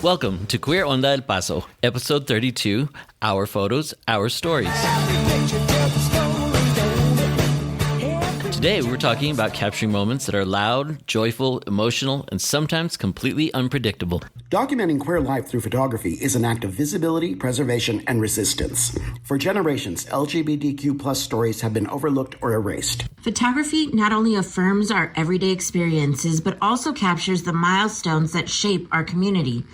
Welcome to Queer Onda El Paso, episode 32, Our Photos, Our Stories. Today, we're talking about capturing moments that are loud, joyful, emotional, and sometimes completely unpredictable. Documenting queer life through photography is an act of visibility, preservation, and resistance. For generations, LGBTQ+ stories have been overlooked or erased. Photography not only affirms our everyday experiences, but also captures the milestones that shape our community.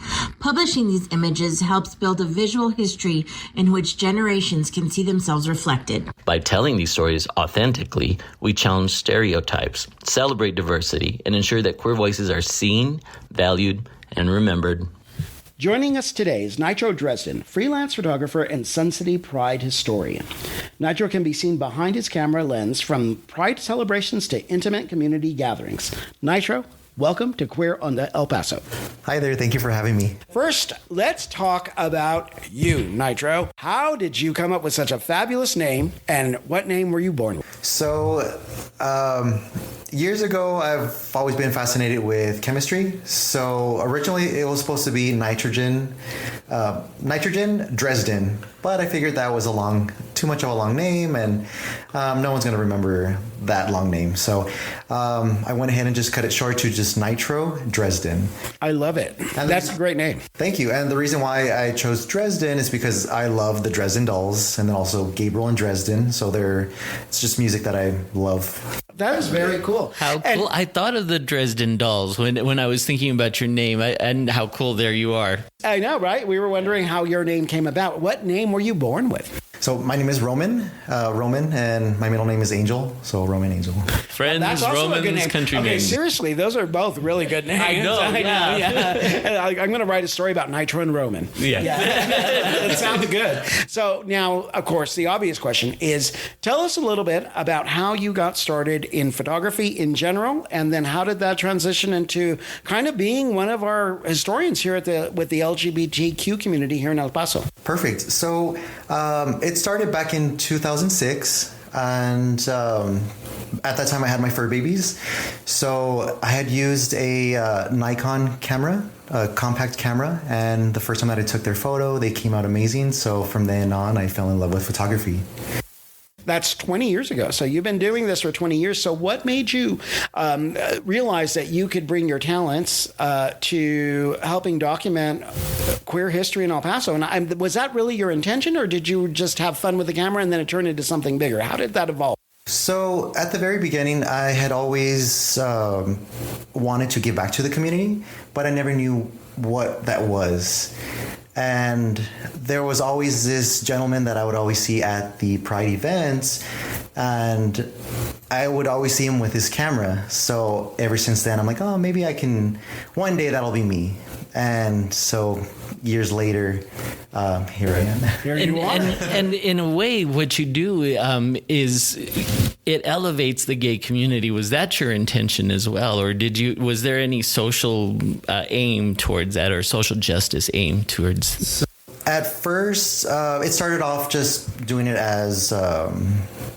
Publishing these images helps build a visual history in which generations can see themselves reflected. By telling these stories authentically, we challenge stereotypes, celebrate diversity, and ensure that queer voices are seen, valued, and remembered. Joining us today is Nitro Dresden, freelance photographer and Sun City Pride historian. Nitro can be seen behind his camera lens from Pride celebrations to intimate community gatherings. Nitro, welcome to Queer Onda El Paso. Hi there, thank you for having me. First, let's talk about you, Nitro. How did you come up with such a fabulous name, and what name were you born with? So, years ago, I've always been fascinated with chemistry. So originally it was supposed to be Nitrogen Dresden, but I figured that was too much of a long name, and no one's going to remember that long name. So I went ahead and just cut it short to just Nitro Dresden. I love it. And that's a great name. Thank you. And the reason why I chose Dresden is because I love the Dresden Dolls, and then also Gabriel and Dresden. So it's just music that I love. That is very cool. How cool. I thought of the Dresden Dolls when I was thinking about your name, and how cool there you are. I know, right? We were wondering how your name came about. What name were you born with? So my name is Roman, and my middle name is Angel, so Roman Angel. Friends, That's also Roman's a good name. country okay, name. Seriously, those are both really good names. I know, yeah. I'm going to write a story about Nitro and Roman. Yeah. It sounds good. So now, of course, the obvious question is, tell us a little bit about how you got started in photography in general, and then how did that transition into kind of being one of our historians here with the LGBTQ community here in El Paso? Perfect. So it started back in 2006, and at that time I had my fur babies. So I had used a Nikon camera, a compact camera, and the first time that I took their photo, they came out amazing. So from then on, I fell in love with photography. That's 20 years ago. So you've been doing this for 20 years. So what made you realize that you could bring your talents to helping document queer history in El Paso? And was that really your intention, or did you just have fun with the camera and then it turned into something bigger? How did that evolve? So at the very beginning, I had always wanted to give back to the community, but I never knew what that was. And there was always this gentleman that I would always see at the Pride events, and I would always see him with his camera. So ever since then, I'm like, oh, maybe I can, one day that'll be me. And so years later, here I am. Here you are. And in a way, what you do is it elevates the gay community. Was that your intention as well? Or was there any social aim towards that, or social justice aim towards? At first, it started off just doing it as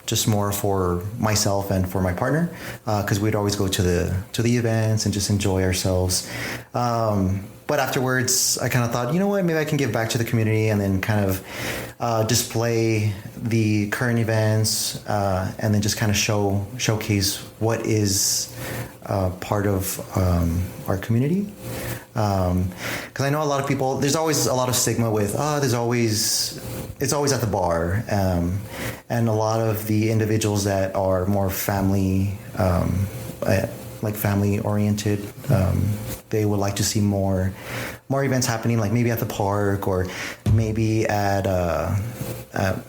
just more for myself and for my partner, because we'd always go to the events and just enjoy ourselves. But afterwards, I kind of thought, you know what, maybe I can give back to the community and then kind of display the current events, and then just kind of showcase what is part of our community. Because I know a lot of people, there's always a lot of stigma with, it's always at the bar. And a lot of the individuals that are more family oriented, they would like to see more events happening, like maybe at the park, or maybe at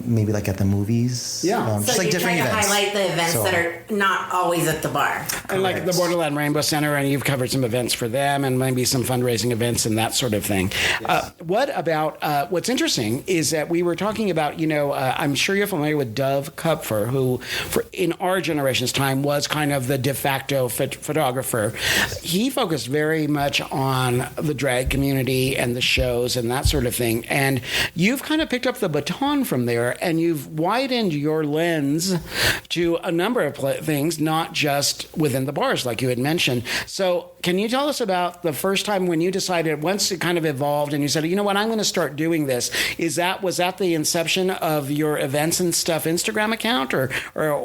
maybe like at the movies. Yeah, just so like you're different trying events. to highlight the events that are not always at the bar. And like the Borderland Rainbow Center, and you've covered some events for them, and maybe some fundraising events and that sort of thing. Yes. What about, what's interesting is that we were talking about, I'm sure you're familiar with Dove Kupfer, who in our generation's time was kind of the de facto photographer. He focused very much on the drag community and the shows and that sort of thing. And you've kind of picked up the baton from there, and you've widened your lens to a number of things, not just within the bars, like you had mentioned. So Can you tell us about the first time when you decided, once it kind of evolved and you said, you know what, I'm going to start doing this? Was that the inception of your events and stuff Instagram account, or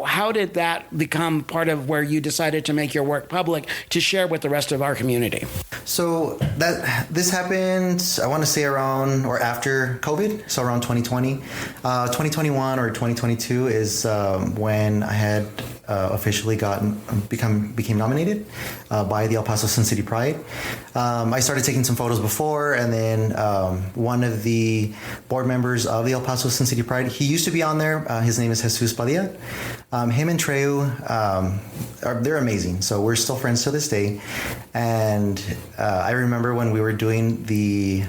how did that become part of where you decided to make your work public to share with the rest of our community? So this happened, I want to say around or after COVID, so around 2020. 2021 or 2022 is when I had officially became nominated by the El Paso Sun City Pride. I started taking some photos before, and then one of the board members of the El Paso Sun City Pride, he used to be on there. His name is Jesus Padilla. Him and Treu, they're amazing. So we're still friends to this day. And I remember when we were doing the,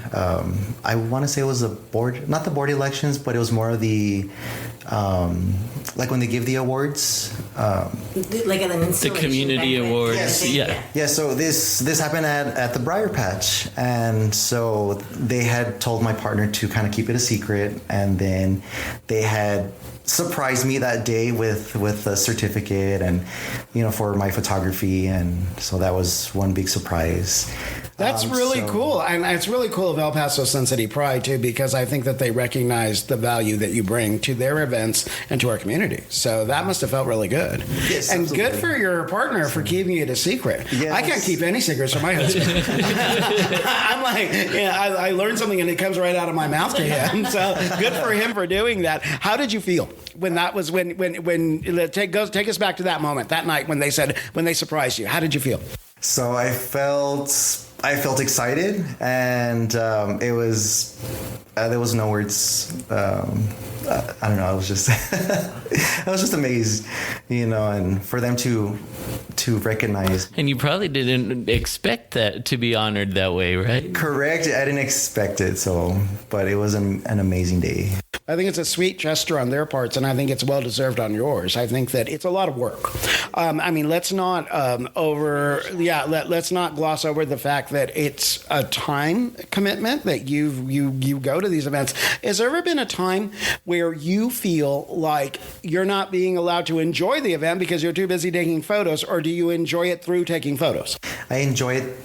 I want to say it was not the board elections, but it was more of the, like when they give the awards. The community awards. Yes. Yeah. Yeah, so this happened at the Briar Patch. And so they had told my partner to kind of keep it a secret. And then they had surprised me that day with a certificate and, for my photography. And so that was one big surprise. That's really cool. And it's really cool of El Paso Sun City Pride, too, because I think that they recognize the value that you bring to their events and to our community. So that must have felt really good. Yes, and absolutely. Good for your partner for keeping it a secret. Yes. I can't keep any secrets from my husband. I'm like, I learned something and it comes right out of my mouth to him. So good for him for doing that. How did you feel when that was take us back to that moment, that night when they surprised you? How did you feel? So I felt excited, and it was there was no words. I don't know. I was just I was just amazed, and for them to recognize. And you probably didn't expect that to be honored that way, right? Correct. I didn't expect it. But it was an amazing day. I think it's a sweet gesture on their parts, and I think it's well deserved on yours. I think that it's a lot of work. Let's not let's not gloss over the fact that it's a time commitment that you go to these events. Has there ever been a time where you feel like you're not being allowed to enjoy the event because you're too busy taking photos, or do you enjoy it through taking photos? I enjoy it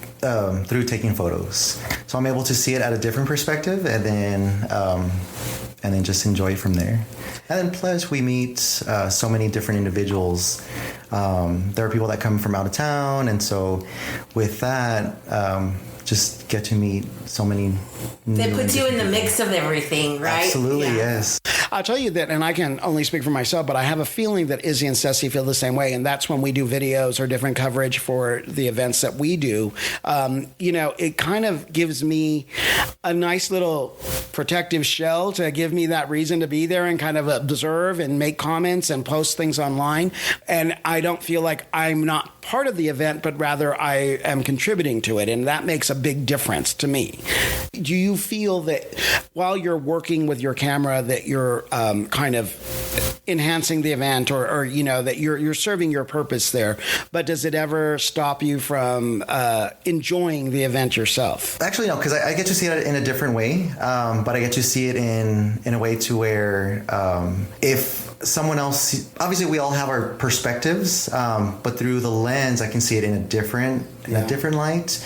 through taking photos, so I'm able to see it at a different perspective, and then just enjoy it from there. And then plus we meet so many different individuals. There are people that come from out of town, and so with that, just get to meet so many. It puts you in the mix of everything, right? Absolutely, Yeah. yes. I'll tell you that, and I can only speak for myself, but I have a feeling that Izzy and Ceci feel the same way, and that's when we do videos or different coverage for the events that we do. It kind of gives me a nice little protective shell to give me that reason to be there and kind of observe and make comments and post things online. And I don't feel like I'm not part of the event, but rather I am contributing to it, and that makes a big difference to me. Do you feel that while you're working with your camera that you're kind of enhancing the event, or that you're serving your purpose there, but does it ever stop you from enjoying the event yourself? Actually, no, because I get to see it in a different way, but I get to see it in a way to where if someone else, obviously we all have our perspectives, but through the lens I can see it in a different light.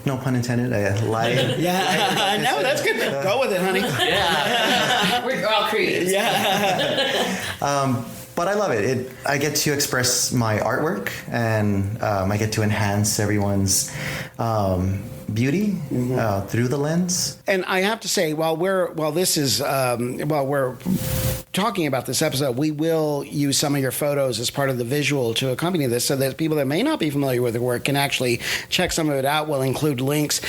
No pun intended. Yeah, no, that's good. Go with it, honey. Yeah. We're all creatives. Yeah. But I love it. I get to express my artwork, and I get to enhance everyone's beauty through the lens. And I have to say, while we're talking about this episode, we will use some of your photos as part of the visual to accompany this, so that people that may not be familiar with the work can actually check some of it out. We'll include links.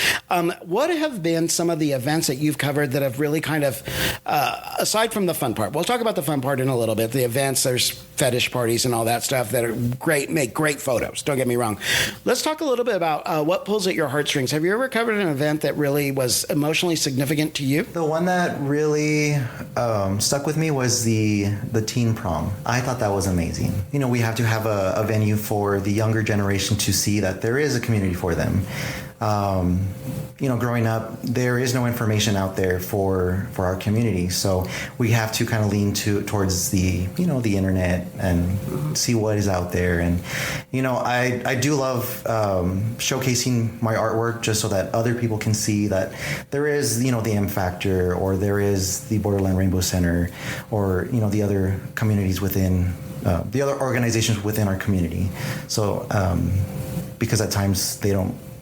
What have been some of the events that you've covered that have really kind of, aside from the fun part, we'll talk about the fun part in a little bit, the events, there's fetish parties and all that stuff that are great, make great photos, don't get me wrong. Let's talk a little bit about what pulls at your heartstrings. Have you ever covered an event that really was emotionally significant to you? The one that really stuck with me was the teen prom. I thought that was amazing. We have to have a venue for the younger generation to see that there is a community for them. growing up, there is no information out there for our community. So we have to kind of lean towards the internet and see what is out there. And, I do love showcasing my artwork just so that other people can see that there is, the M Factor, or there is the Borderland Rainbow Center, or, the other communities within, the other organizations within our community. So, because at times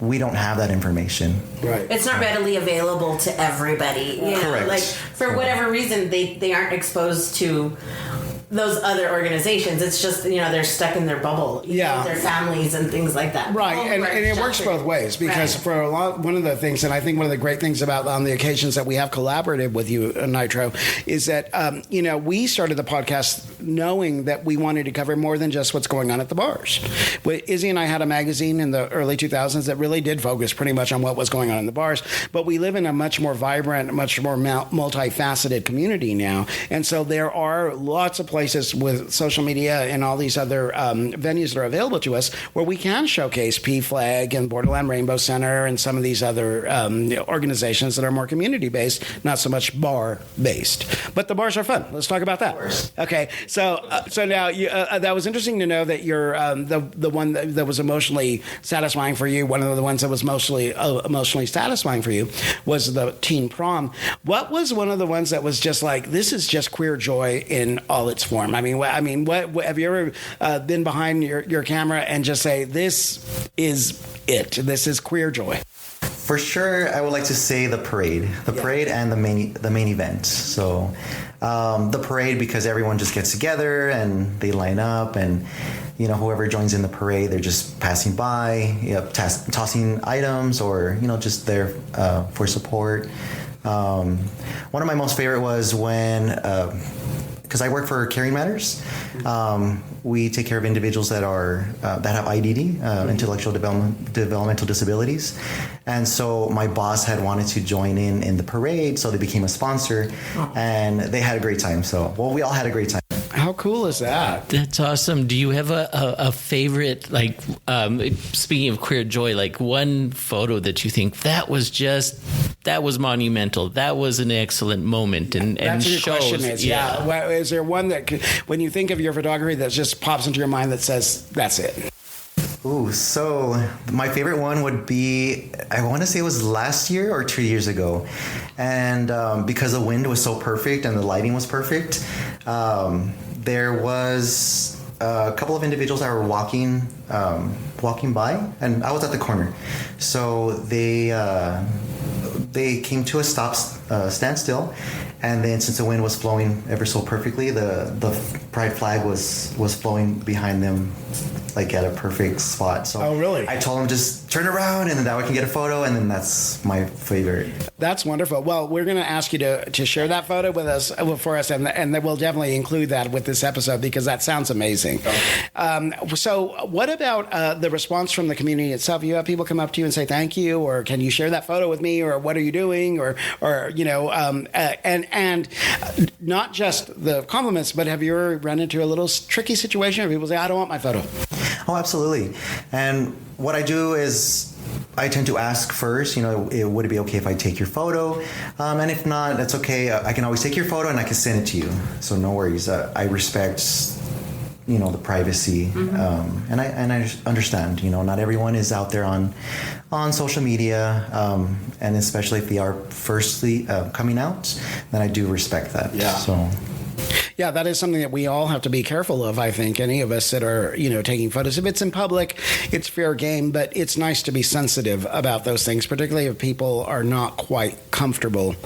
we don't have that information. Right. It's not readily available to everybody. Correct. Like, for whatever reason, they aren't exposed to those other organizations. It's just, they're stuck in their bubble. Their families and things like that. Right. And it works both ways, because for one of the things, and I think one of the great things about on the occasions that we have collaborated with you, Nitro, is that, we started the podcast knowing that we wanted to cover more than just what's going on at the bars. Izzy and I had a magazine in the early 2000s that really did focus pretty much on what was going on in the bars, but we live in a much more vibrant, much more multifaceted community now. And so there are lots of places with social media and all these other venues that are available to us where we can showcase PFLAG and Borderland Rainbow Center and some of these other organizations that are more community-based, not so much bar-based. But the bars are fun. Let's talk about that. Okay, so now that was interesting to know that you're the one that was emotionally satisfying for you. One of the ones that was mostly emotionally satisfying for you was the teen prom. What was one of the ones that was just like, this is just queer joy in all its form? I mean, what have you ever been behind your camera and just say, this is it? This is queer joy. For sure, I would like to say the parade, and the main event. So the parade, because everyone just gets together and they line up, and whoever joins in the parade, they're just passing by, tossing items, or just there for support. One of my most favorite was when, because I work for Caring Matters, we take care of individuals that are that have IDD, intellectual developmental disabilities, and so my boss had wanted to join in the parade, so they became a sponsor, and they had a great time. So, we all had a great time. How cool is that? That's awesome. Do you have a favorite, like, speaking of queer joy, like one photo that you think that was monumental, that was an excellent moment, and That's what your shows, question is. Yeah. Well, is there one that, when you think of your photography, that just pops into your mind that says, that's it? Ooh, so my favorite one would be, I want to say it was last year or 2 years ago. And because the wind was so perfect and the lighting was perfect, there was a couple of individuals that were walking by, and I was at the corner. So they came to a standstill, and then since the wind was flowing ever so perfectly, the pride flag was flowing behind them, like at a perfect spot. So oh, really? I told them just turn around, and then that way I can get a photo, and then that's my favorite. That's wonderful. Well, we're going to ask you to share that photo with us, for us, and then we'll definitely include that with this episode, because that sounds amazing. So what about the response from the community itself? You have people come up to you and say thank you, or can you share that photo with me, or what are you doing, or and not just the compliments, but have you ever run into a little tricky situation where people say, I don't want my photo? Oh, absolutely. And what I do is I tend to ask first, would it be okay if I take your photo? And if not, that's okay. I can always take your photo and I can send it to you. So no worries. I respect, the privacy. Mm-hmm. And I understand, not everyone is out there on social media. And especially if they are firstly coming out, then I do respect that. Yeah. So. Yeah, that is something that we all have to be careful of, I think, any of us that are, taking photos. If it's in public, it's fair game, but it's nice to be sensitive about those things, particularly if people are not quite comfortable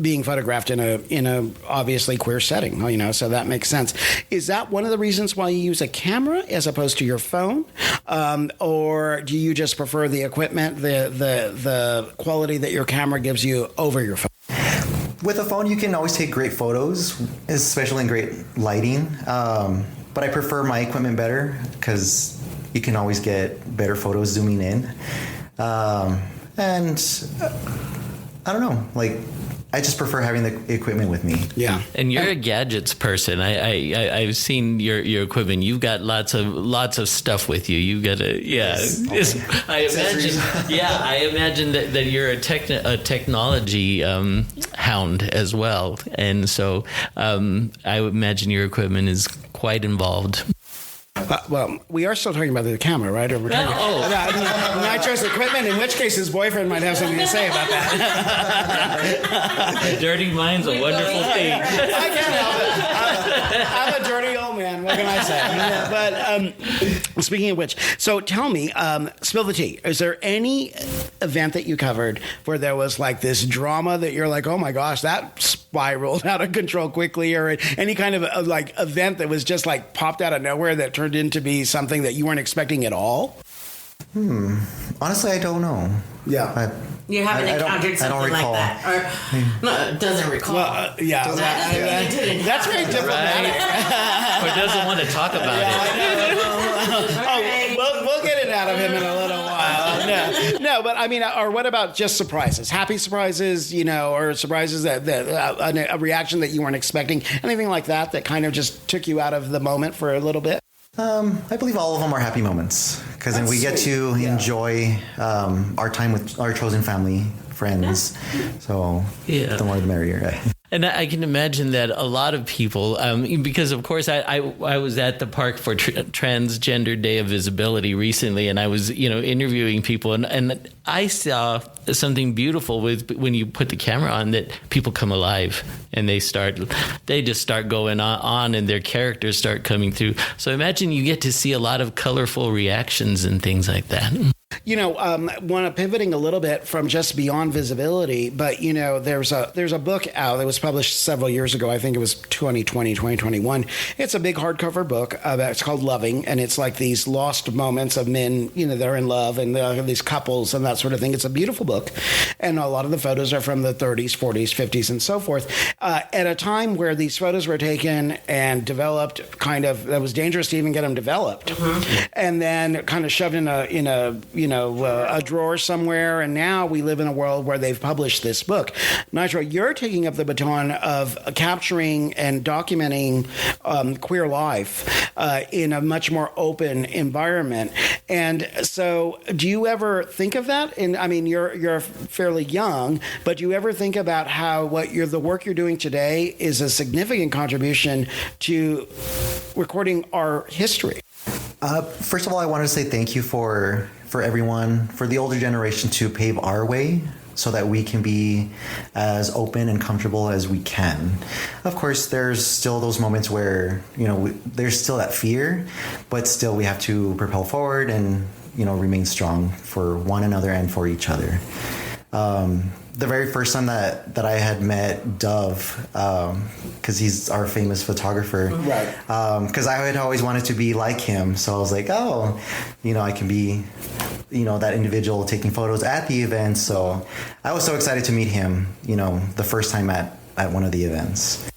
being photographed in a obviously queer setting, so that makes sense. Is that one of the reasons why you use a camera as opposed to your phone? Or do you just prefer the equipment, the quality that your camera gives you over your phone? With a phone, you can always take great photos, especially in great lighting. But I prefer my equipment better because you can always get better photos zooming in. And I don't know, like I just prefer having the equipment with me. Yeah. And you're a gadgets person. I've seen your equipment. You've got lots of stuff with you. You've got I imagine that you're a technology hound as well, and so I would imagine your equipment is quite involved. Well, we are still talking about the camera, right? Or we're talking about Nitro's equipment, in which case his boyfriend might have something to say about that. Dirty mind's a wonderful thing. I can't help it. I'm a dirty old man. What can I say? But speaking of which, so tell me, spill the tea. Is there any event that you covered where there was like this drama that you're like, oh my gosh, that spiraled out of control quickly, or any kind of like event that was just like popped out of nowhere that turned into be something that you weren't expecting at all? Honestly, I don't know. Yeah. You haven't encountered something like that, or no, doesn't recall. Well, that's very diplomatic. Or doesn't want to talk about it. We'll get it out of him in a little while. No, but I mean, or what about just surprises? Happy surprises, or surprises that a reaction that you weren't expecting? Anything like that kind of just took you out of the moment for a little bit? I believe all of them are happy moments because then we get to enjoy our time with our chosen family, friends. So the more the merrier. Right? And I can imagine that a lot of people, because of course I was at the park for Transgender Day of Visibility recently, and I was interviewing people, and I saw something beautiful with when you put the camera on, that people come alive and they just start going on and their characters start coming through. So imagine you get to see a lot of colorful reactions and things like that. Pivoting a little bit from just beyond visibility, but there's a book out that was published several years ago. I think it was 2020, 2021. It's a big hardcover book. It's called Loving, and it's like these lost moments of men, they're in love, and these couples and that sort of thing. It's a beautiful book, and a lot of the photos are from the 30s, 40s, 50s, and so forth. At a time where these photos were taken and developed, that was dangerous to even get them developed, and then kind of shoved in a drawer somewhere, and now we live in a world where they've published this book. Nitro, you're taking up the baton of capturing and documenting queer life in a much more open environment. And so do you ever think of that? And I mean, you're fairly young, but do you ever think about how the work you're doing today is a significant contribution to recording our history? First of all, I want to say thank you for everyone, for the older generation to pave our way so that we can be as open and comfortable as we can. Of course, there's still those moments where, there's still that fear, but still we have to propel forward and, remain strong for one another and for each other. The very first time that I had met Dove, because he's our famous photographer, right? Because I had always wanted to be like him, so I was like, I can be, that individual taking photos at the event. So I was so excited to meet him, the first time at one of the events.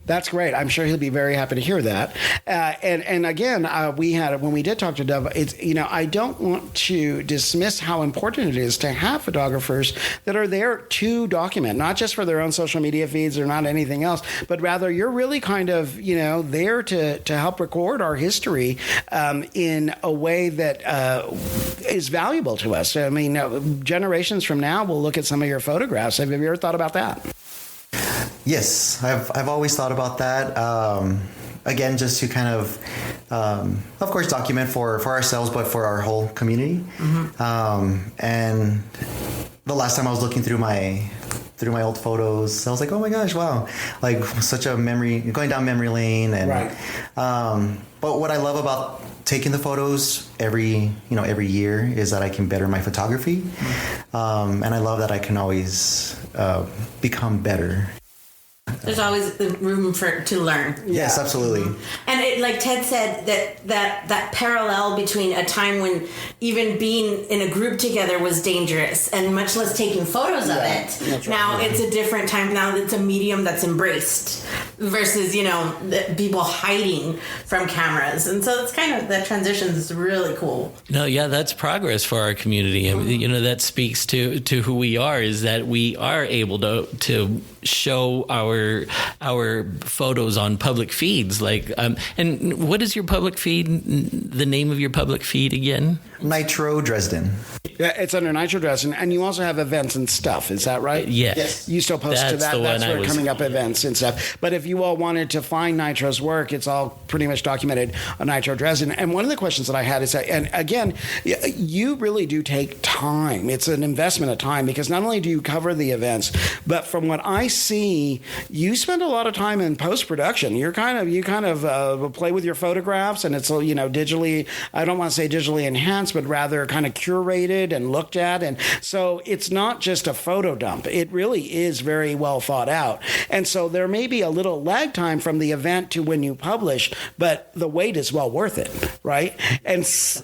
That's great. I'm sure he'll be very happy to hear that. And again, when we did talk to Dove, I don't want to dismiss how important it is to have photographers that are there to document, not just for their own social media feeds or not anything else, but rather you're really kind of, there to help record our history in a way that is valuable to us. I mean, generations from now, we'll look at some of your photographs. Have you ever thought about that? Yes, I've always thought about that. Again, just to kind of course, document for ourselves, but for our whole community. And the last time I was looking through my old photos, I was like, oh my gosh, wow, like such a memory, going down memory lane. And right. But what I love about taking the photos every year is that I can better my photography, and I love that I can always become better. There's always room to learn. Yes, absolutely. And it, like Ted said, that parallel between a time when even being in a group together was dangerous, and much less taking photos of it. Right. Now it's a different time. Now it's a medium that's embraced versus, the people hiding from cameras. And so it's kind of, that transition is really cool. No, yeah, that's progress for our community. And, that speaks to who we are, is that we are able to show our photos on public feeds. And what is your public feed? The name of your public feed again? Nitro Dresden. Yeah, it's under Nitro Dresden, and you also have events and stuff. Is that right? Yes. You still post to That's that. the one That's where coming up events and stuff. But if you all wanted to find Nitro's work, it's all pretty much documented on Nitro Dresden. And one of the questions that I had is that, and again, you really do take time. It's an investment of time, because not only do you cover the events, but from what I see, you spend a lot of time in post production. You kind of play with your photographs, and it's digitally. I don't want to say digitally enhanced, but rather kind of curated and looked at. And so it's not just a photo dump. It really is very well thought out. And so there may be a little lag time from the event to when you publish, but the wait is well worth it, right? And so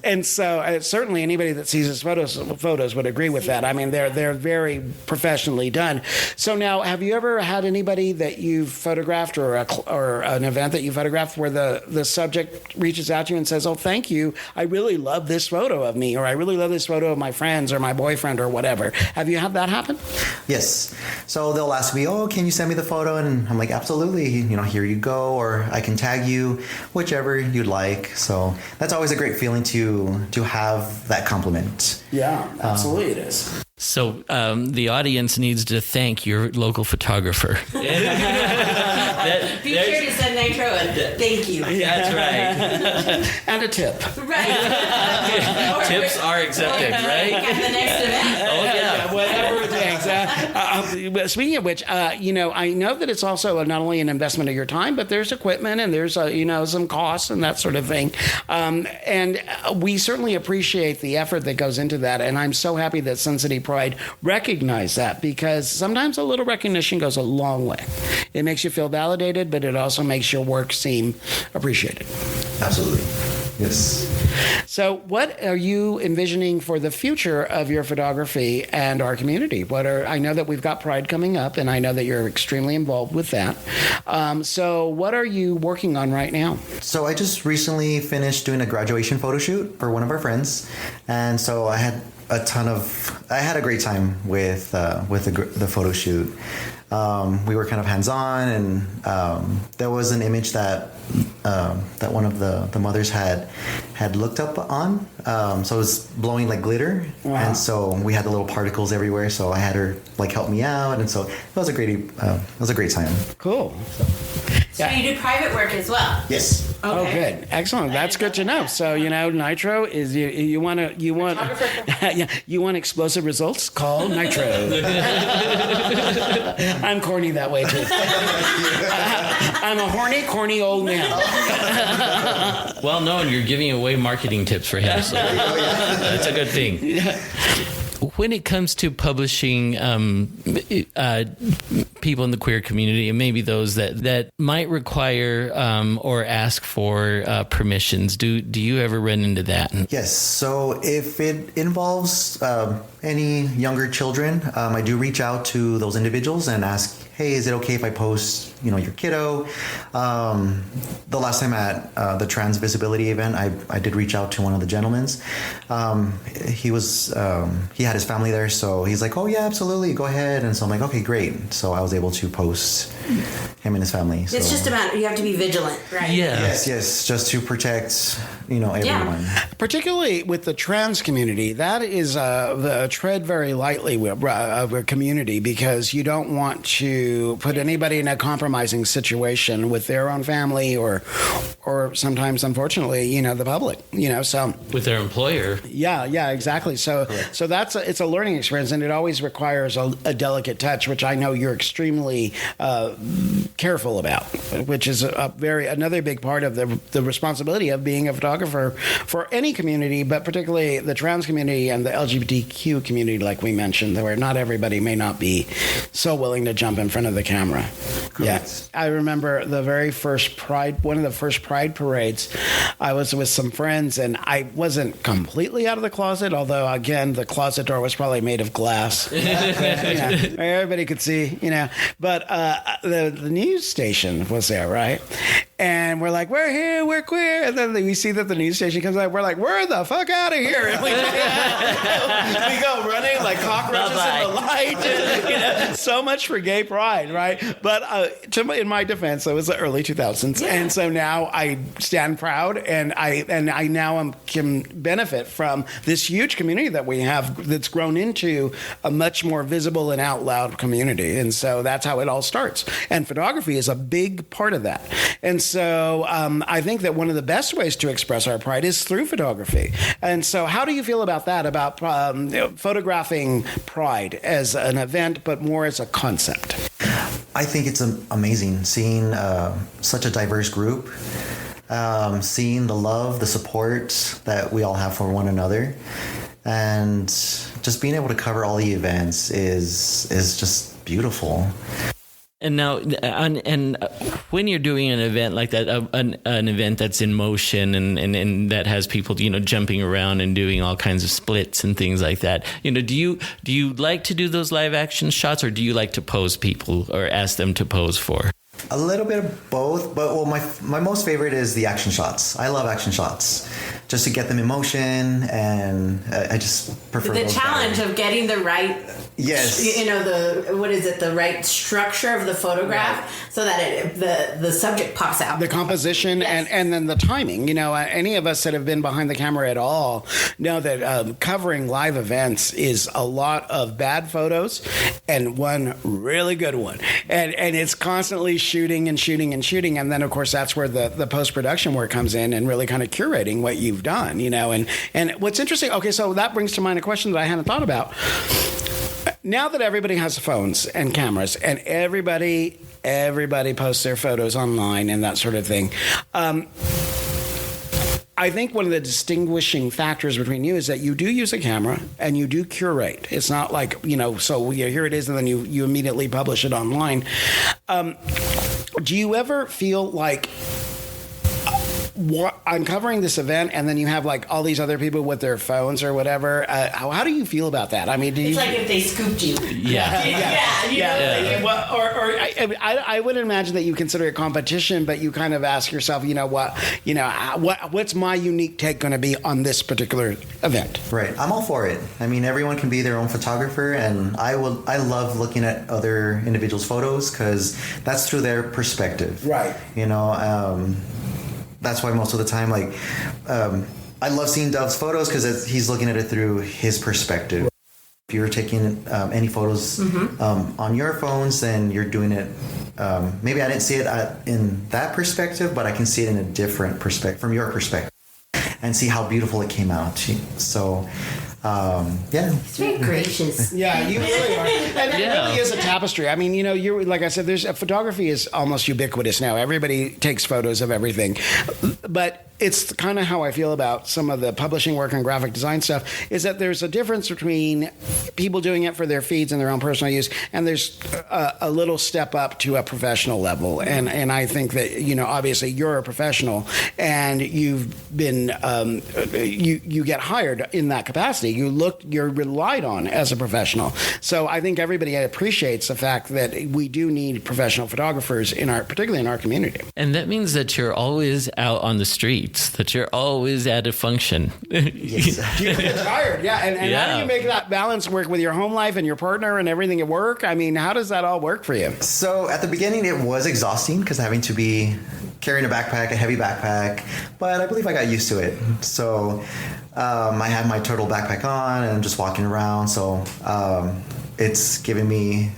certainly anybody that sees his photos would agree with that. I mean, they're very professionally done. So now, have you ever had anybody that you've photographed or an event that you photographed where the subject reaches out to you and says, "Oh, thank you. I really love this photo of me," or "I really love this photo of my friends or my boyfriend," or whatever? Have you had that happen? Yes. So they'll ask me, "Oh, can you send me the photo?" And I'm like, "Absolutely. Here you go," or "I can tag you," whichever you'd like. So that's always a great feeling to have that compliment. Yeah, absolutely, it is. So the audience needs to thank your local photographer. Be sure to send Nitro and thank you. That's right. And a tip. Right. Tips are accepted, right? At the next event. Oh, yeah. Whatever it takes. Speaking of which, I know that it's also not only an investment of your time, but there's equipment and there's some costs and that sort of thing. And we certainly appreciate the effort that goes into that. And I'm so happy that Sun City Pride recognized that, because sometimes a little recognition goes a long way. It makes you feel validated, but it also makes your work seem appreciated. Absolutely. Yes. So what are you envisioning for the future of your photography and our community? I know that we've got Pride coming up, and I know that you're extremely involved with that. So what are you working on right now? So I just recently finished doing a graduation photo shoot for one of our friends. And so I had a great time with the photo shoot. We were kind of hands-on, and there was an image that one of the mothers had looked up on. So it was blowing like glitter. Wow. And so we had the little particles everywhere. So I had her help me out, and so it was a great time. Cool. So you do private work as well? Yes. Okay. Oh, good, excellent. That's good to know. So Nitro is you want explosive results? Call Nitro. I'm corny that way too. I'm a horny, corny old man. Well, no, and you're giving away marketing tips for him, so that's a good thing. Yeah. When it comes to publishing people in the queer community, and maybe those that might require or ask for permissions, do you ever run into that? Yes. So if it involves any younger children, I do reach out to those individuals and ask, "Hey, is it okay if I post, your kiddo?" The last time at the trans visibility event, I did reach out to one of the gentlemen. He had his family there, so he's like, "Oh yeah, absolutely, go ahead." And so I'm like, "Okay, great." So I was able to post him and his family. So. It's just about, you have to be vigilant, right? Yeah. Yes, just to protect, everyone. Yeah. Particularly with the trans community, that is the tread very lightly of a community, because you don't want to put anybody in a compromising situation with their own family or sometimes, unfortunately, the public. So With their employer. Yeah, exactly. So it's a learning experience, and it always requires a delicate touch, which I know you're extremely careful about, which is another big part of the responsibility of being a photographer. photographer for any community, but particularly the trans community and the LGBTQ community, like we mentioned, where not everybody may not be so willing to jump in front of the camera. Yes, yeah. I remember the very first one of the first Pride parades. I was with some friends, and I wasn't completely out of the closet, although, again, the closet door was probably made of glass. Everybody could see, But the news station was there, right? And we're like, we're here, we're queer. And then we see that the news station comes out. We're like, we're the fuck out of here. And we go running like cockroaches in the light. So much for gay pride, right? But in my defense, it was the early 2000s. Yeah. And so now I stand proud, and I now can benefit from this huge community that we have that's grown into a much more visible and out loud community. And so that's how it all starts. And photography is a big part of that. And so I think that one of the best ways to express our pride is through photography. And so how do you feel about that, about photographing pride as an event, but more as a concept? I think it's amazing seeing such a diverse group, seeing the love, the support that we all have for one another. And just being able to cover all the events is just beautiful. And now, when you're doing an event like that, an event that's in motion and that has people, jumping around and doing all kinds of splits and things like that, do you like to do those live action shots, or do you like to pose people or ask them to pose for? A little bit of both, but my most favorite is the action shots. I love action shots, just to get them in motion, and I just prefer the challenge of getting the right. Yes. The right structure of the photograph, so that the subject pops out. The composition, yes. and then the timing. Any of us that have been behind the camera at all know that covering live events is a lot of bad photos and one really good one, and it's constantly shooting, and then of course that's where the post-production work comes in, and really kind of curating what you've done, and what's interesting, okay, so that brings to mind a question that I hadn't thought about. Now that everybody has phones and cameras, and everybody posts their photos online and that sort of thing, I think one of the distinguishing factors between you is that you do use a camera and you do curate. It's not like, so here it is, and then you immediately publish it online. Do you ever feel like, I'm covering this event, and then you have like all these other people with their phones or whatever? How do you feel about that? I mean, it's like if they scooped you. I would imagine that you consider it competition, but you kind of ask yourself, what's my unique take going to be on this particular event? Right. I'm all for it. I mean, everyone can be their own photographer, and I love looking at other individuals' photos because that's through their perspective. Right. That's why most of the time, I love seeing Dove's photos because he's looking at it through his perspective. If you're taking any photos on your phones, then you're doing it. Maybe I didn't see it in that perspective, but I can see it in a different perspective, from your perspective, and see how beautiful it came out. So, It's very gracious. Yeah, you really are. And it really is a tapestry. I mean, you're, like I said, photography is almost ubiquitous now. Everybody takes photos of everything. But it's kind of how I feel about some of the publishing work and graphic design stuff, is that there's a difference between people doing it for their feeds and their own personal use, and there's a little step up to a professional level. And I think that, obviously you're a professional, and you've been, you get hired in that capacity. You're relied on as a professional. So I think everybody appreciates the fact that we do need professional photographers particularly in our community. And that means that you're always out on the streets, that you're always at a function. Yes. You get tired, yeah. And how do you make that balance work with your home life and your partner and everything at work? I mean, how does that all work for you? So at the beginning, it was exhausting because having to be carrying a heavy backpack, but I believe I got used to it. So I had my turtle backpack on and I'm just walking around. So it's giving me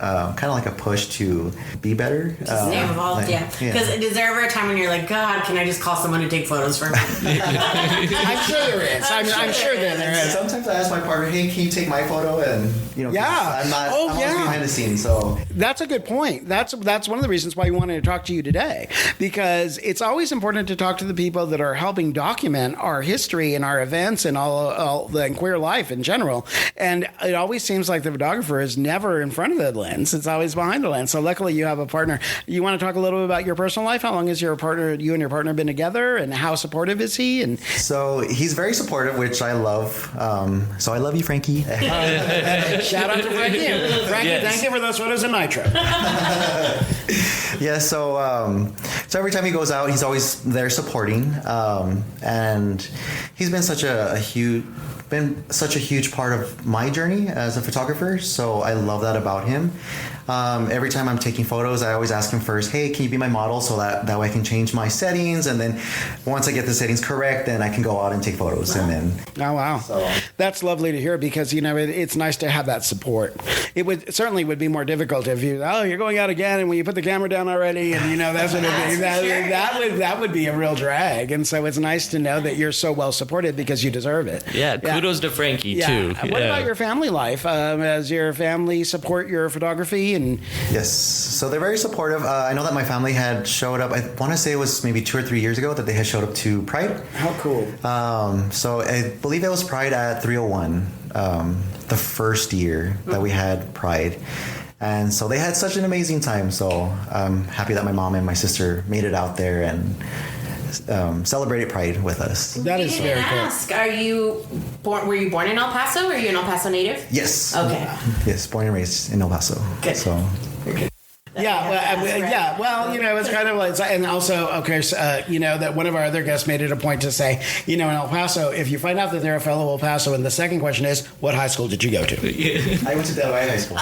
kind of like a push to be better. Stay involved, yeah. Because is there ever a time when you're like, God, can I just call someone to take photos for me? I'm sure there is. I'm sure there is. Sometimes I ask my partner, hey, can you take my photo? And, I'm always behind the scenes. So that's a good point. That's one of the reasons why we wanted to talk to you today, because it's always important to talk to the people that are helping document our history and our events and all the queer life in general. And it always seems like the photographer is never in front of the lens. It's always behind the lens. So luckily you have a partner. You want to talk a little bit about your personal life? How long has you and your partner been together, and how supportive is he? And so he's very supportive, which I love. So I love you, Frankie. Shout out to Frankie. Frankie, thank you for those photos in Nitro. Yeah, so every time he goes out, he's always there supporting, and he's been such a huge part of my journey as a photographer. So I love that about him. Every time I'm taking photos, I always ask him first, hey, can you be my model, so that way I can change my settings, and then once I get the settings correct, then I can go out and take photos. Wow. And then so that's lovely to hear, because it's nice to have that support. It certainly would be more difficult if you're going out again, and when you put the camera down already, and that sort of thing, that would be a real drag. And so it's nice to know that you're so well supported, because you deserve it. Yeah, kudos to Frankie too. What about your family life? Does your family support your photography? Yes, so they're very supportive. I know that my family had showed up. I want to say it was maybe 2 or 3 years ago that they had showed up to Pride. How cool! So I believe it was Pride at 301, the first year that we had Pride. And so they had such an amazing time. So I'm happy that my mom and my sister made it out there and celebrated Pride with us. That is very cool. Were you born in El Paso? Or are you an El Paso native? Yes. Okay. Yes, born and raised in El Paso. Good. So. It's kind of like, and also, that one of our other guests made it a point to say, in El Paso, if you find out that they're a fellow El Paso, and the second question is, what high school did you go to? I went to Del Valle High School.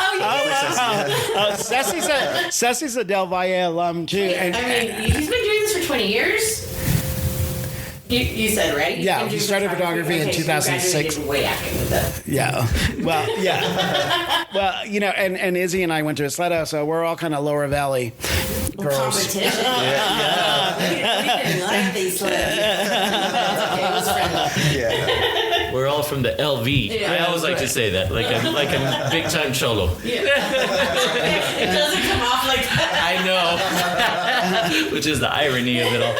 Ceci's a Del Valle alum too. He's been doing this for 20 years. You said, right? He started photography in 2006. Way after me, though. Yeah. Well, yeah. Well, and Izzy and I went to Isleta, so we're all kind of Lower Valley girls. Competition. We didn't like these Yeah. We're all from the LV. I always like to say that, like a big time cholo. Yeah. It doesn't come off like that. I know. Which is the irony of it all.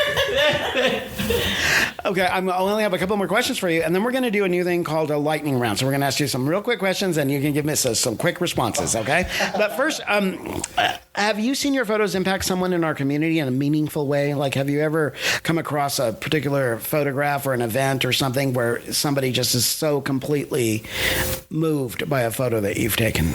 Okay, I only have a couple more questions for you, and then we're going to do a new thing called a lightning round. So we're going to ask you some real quick questions, and you can give me some quick responses, okay? But first, have you seen your photos impact someone in our community in a meaningful way? Like, have you ever come across a particular photograph or an event or something where somebody just is so completely moved by a photo that you've taken?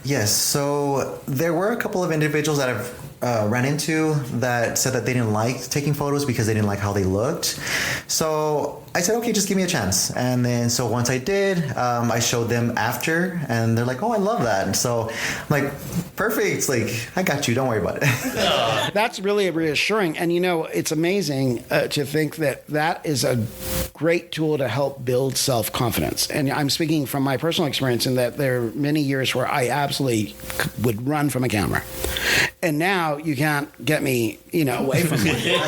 Yes, so there were a couple of individuals that I've ran into that said that they didn't like taking photos because they didn't like how they looked. So I said, okay, just give me a chance. And then so once I did, I showed them after, and they're like, oh, I love that. And so I'm like, perfect. Like, I got you. Don't worry about it. That's really reassuring. And, it's amazing to think that is a great tool to help build self-confidence. And I'm speaking from my personal experience in that there are many years where I absolutely would run from a camera. And now you can't get me, away from it.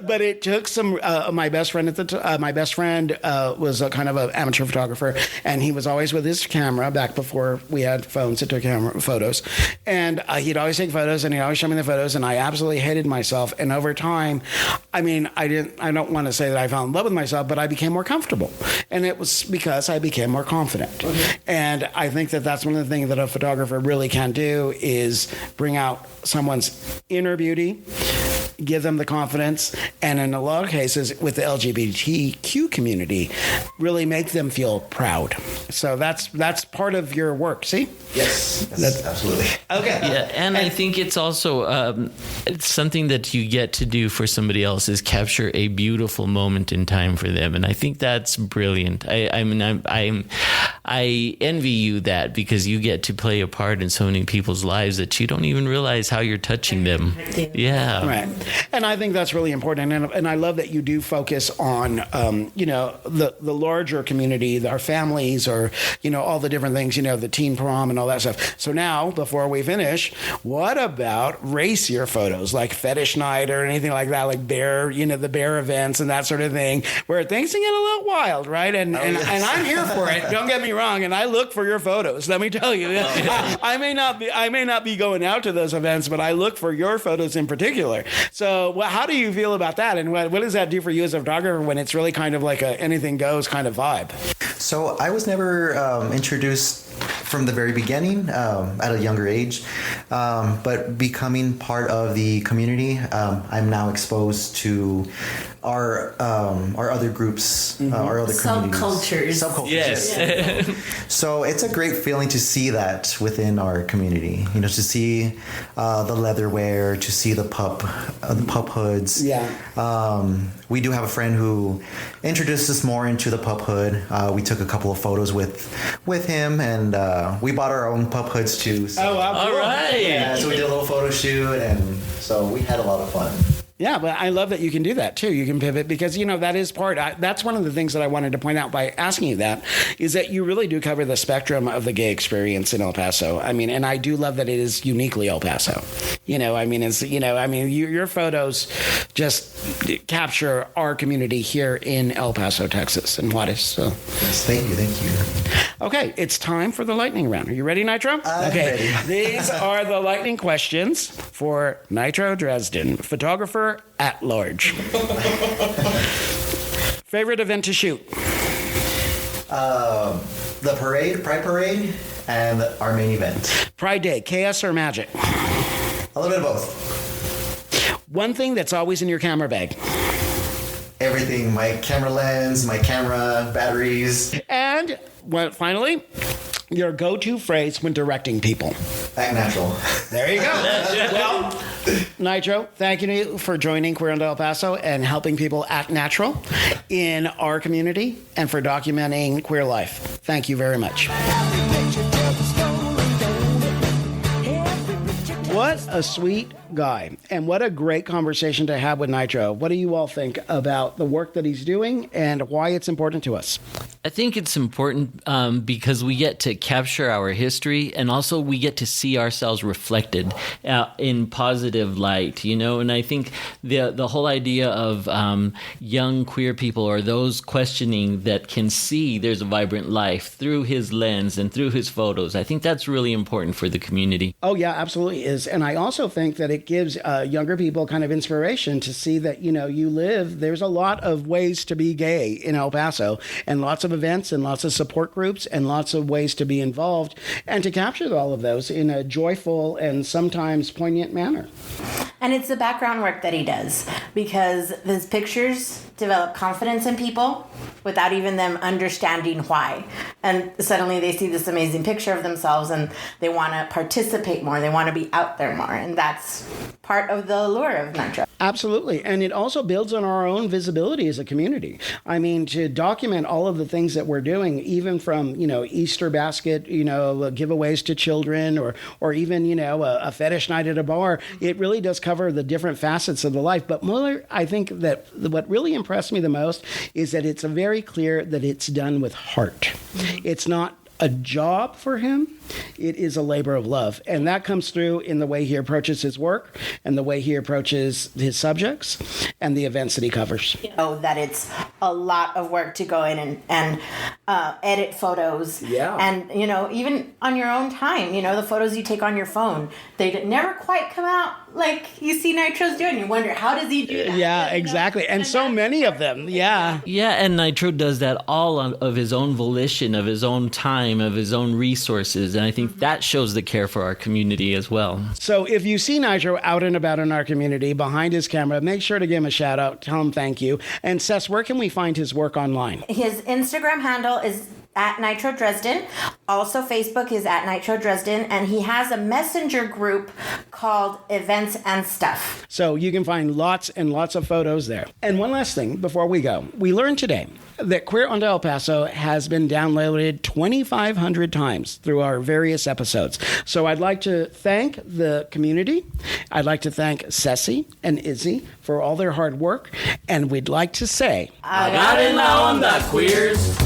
But it took some. My best friend was a kind of an amateur photographer, and he was always with his camera back before we had phones that took photos. And he'd always take photos, and he'd always show me the photos, and I absolutely hated myself. And over time, I don't want to say that I fell in love with myself, but I became more comfortable, and it was because I became more confident. Okay. And I think that that's one of the things that a photographer really can do is bring out someone's inner beauty, give them the confidence, and in a lot of cases with the LGBTQ community, really make them feel proud. So that's part of your work. See? Yes, absolutely. Okay. Yeah, and I think it's also it's something that you get to do for somebody else is capture a beautiful moment in time for them, and I think that's brilliant. I envy you that, because you get to play a part in so many people's lives that you don't even realize how you're touching them. Yeah. Right. And I think that's really important. And I love that you do focus on, the larger community, our families, or, all the different things, the teen prom and all that stuff. So now, before we finish, what about racier photos like fetish night or anything like that, like the bear events and that sort of thing, where things can get a little wild, right? And I'm here for it. Don't get me wrong. And I look for your photos. Let me tell you, I may not be going out to those events, but I look for your photos in particular. So how do you feel about that? And what does that do for you as a photographer when it's really kind of like a anything goes kind of vibe? So I was never introduced from the very beginning at a younger age, but becoming part of the community, I'm now exposed to our other groups, our other communities. Subcultures. Yes. So it's a great feeling to see that within our community. To see the leatherware, to see the pup hoods. Yeah. We do have a friend who introduced us more into the pup hood. We took a couple of photos with him, and we bought our own pup hoods too. So. Oh, wow. All right. Yeah, so we did a little photo shoot, and so we had a lot of fun. Yeah, but I love that you can do that too. You can pivot because, that is that's one of the things that I wanted to point out by asking you that, is that you really do cover the spectrum of the gay experience in El Paso. I mean, and I do love that it is uniquely El Paso. Your photos just capture our community here in El Paso, Texas, and Juarez. So. Yes, thank you. Okay, it's time for the lightning round. Are you ready, Nitro? I'm ready. These are the lightning questions for Nitro Dresden, photographer at large. Favorite event to shoot? The Pride Parade, and our main event. Pride Day, chaos or magic? A little bit of both. One thing that's always in your camera bag? Everything, my camera lens, my camera, batteries. And finally, your go-to phrase when directing people? Act natural. There you go. Well, Nitro, thank you for joining Queer in El Paso and helping people act natural in our community and for documenting queer life. Thank you very much. What a sweet guy, and what a great conversation to have with Nitro. What do you all think about the work that he's doing and why it's important to us? I think it's important because we get to capture our history, and also we get to see ourselves reflected in positive light, and I think the whole idea of young queer people, or those questioning that can see there's a vibrant life through his lens and through his photos, I think that's really important for the community. Oh yeah, absolutely is. And I also think that it gives younger people kind of inspiration to see that, there's a lot of ways to be gay in El Paso, and lots of events and lots of support groups and lots of ways to be involved and to capture all of those in a joyful and sometimes poignant manner. And it's the background work that he does, because his pictures develop confidence in people without even them understanding why. And suddenly they see this amazing picture of themselves and they want to participate more. They want to be out there more. And that's part of the allure of Nitro. Absolutely. And it also builds on our own visibility as a community. I mean, to document all of the things that we're doing, even from, Easter basket, giveaways to children, or even, a fetish night at a bar, it really does cover the different facets of the life. But more, I think that what really impressed me the most is that it's very clear that it's done with heart. Mm-hmm. It's not a job for him. It is a labor of love. And that comes through in the way he approaches his work and the way he approaches his subjects and the events that he covers. That it's a lot of work to go in and edit photos. Yeah. And, even on your own time, the photos you take on your phone, they never quite come out like you see Nitro's doing. You wonder, how does he do that? Yeah, exactly. And so many of them. Yeah. Yeah, and Nitro does that all of his own volition, of his own time, of his own resources. And I think that shows the care for our community as well. So if you see Nitro out and about in our community behind his camera, make sure to give him a shout out. Tell him thank you. And Cess, where can we find his work online? His Instagram handle is at Nitro Dresden. Also, Facebook is at Nitro Dresden, and he has a messenger group called Events and Stuff. So you can find lots and lots of photos there. And one last thing before we go. We learned today that Queer on El Paso has been downloaded 2,500 times through our various episodes. So I'd like to thank the community. I'd like to thank Ceci and Izzy for all their hard work. And we'd like to say, I got it now on the queers.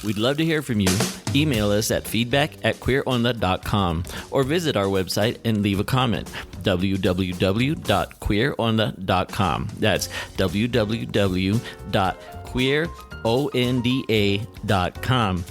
We'd love to hear from you. Email us at feedback@queeronla.com or visit our website and leave a comment. www.queeronla.com. That's www.queeronda.com.